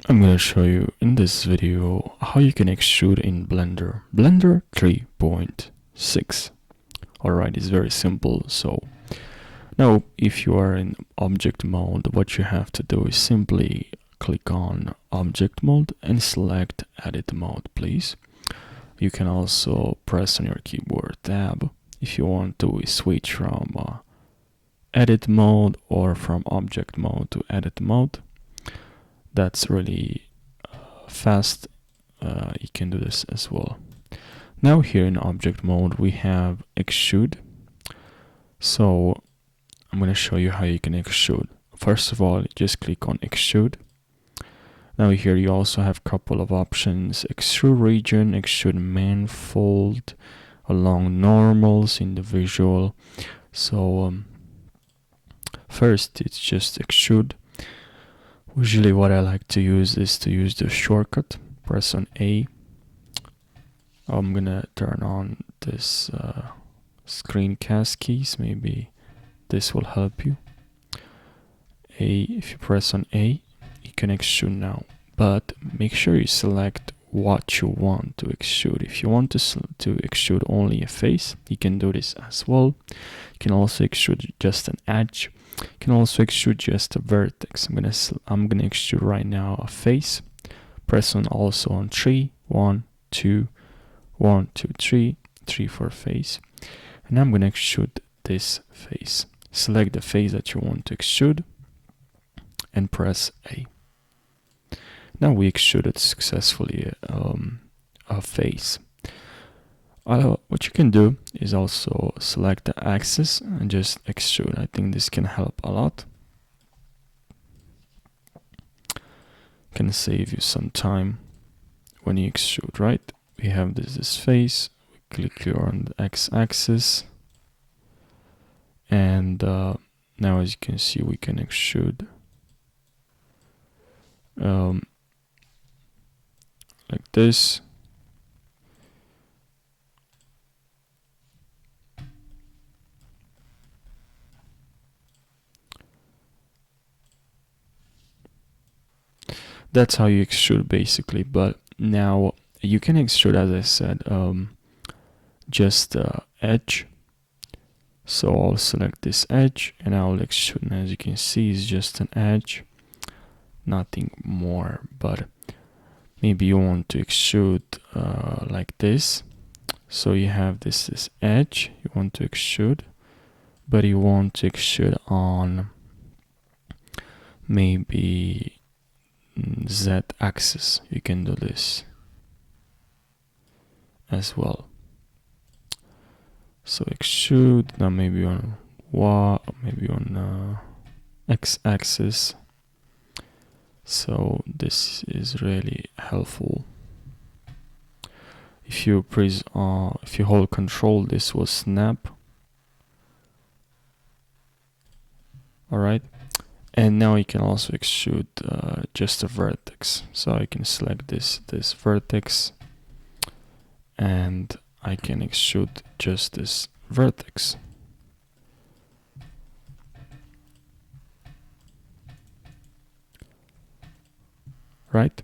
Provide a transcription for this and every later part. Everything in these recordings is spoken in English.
I'm going to show you in this video how you can extrude in Blender 3.6. Alright, it's very simple. So now if you are in object mode, what you have to do is simply click on object mode and select edit mode, please. You can also press on your keyboard tab if you want to switch from edit mode or from object mode to edit mode. That's really fast. You can do this as well. Now here in object mode we have extrude. So I'm going to show you how you can extrude. First of all, just click on extrude. Now here you also have a couple of options: extrude region, extrude manifold, along normals, individual. So first it's just extrude. Usually what I like to use is to use the shortcut. Press on A. I'm gonna turn on this screencast keys. Maybe this will help you. If you press on A, you can extrude now. But make sure you select what you want to extrude. If you want to extrude only a face, you can do this as well. You can also extrude just an edge. You can also extrude just a vertex. I'm gonna extrude right now a face. Press on also on 3, 1, 2, 1, 2, 3, 3 for face. And I'm gonna extrude this face. Select the face that you want to extrude and press A. Now we extruded successfully a face. What you can do is also select the axis and just extrude. I think this can help a lot. Can save you some time when you extrude, right? We have this face. We click here on the x-axis, and now as you can see, we can extrude like this. That's how you extrude basically. But now you can extrude, as I said, just edge. So I'll select this edge and I'll extrude, and as you can see, it's just an edge, nothing more. But maybe you want to extrude like this. So you have this edge you want to extrude, but you want to extrude on maybe z-axis. You can do this as well. So extrude now, maybe on y, maybe on x-axis. So this is really helpful. If you press, if you hold Control, this will snap. All right. And now you can also extrude just a vertex. So I can select this vertex, and I can extrude just this vertex. Right?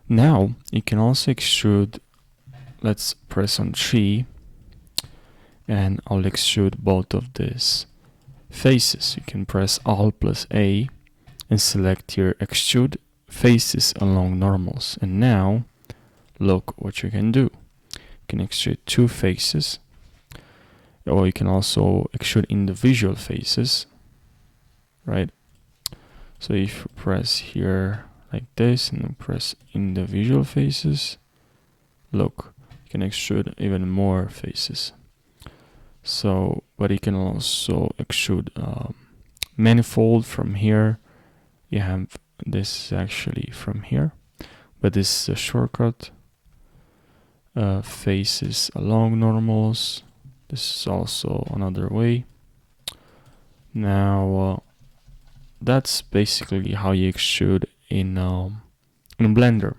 Now you can also extrude. Let's press on 3, and I'll extrude both of these faces. You can press Alt plus A and select here extrude faces along normals. And now look what you can do. You can extrude two faces, or you can also extrude individual faces, right? So if you press here like this and press individual faces, look, you can extrude even more faces. So, but you can also extrude manifold from here. You have this actually from here, but this is a shortcut. Faces along normals. This is also another way. Now that's basically how you extrude in Blender.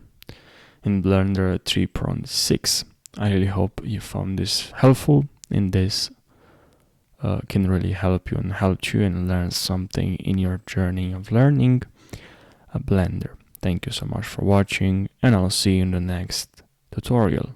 In Blender 3.6. I really hope you found this helpful, and this can really help you and learn something in your journey of learning a Blender. Thank you so much for watching, and I'll see you in the next tutorial.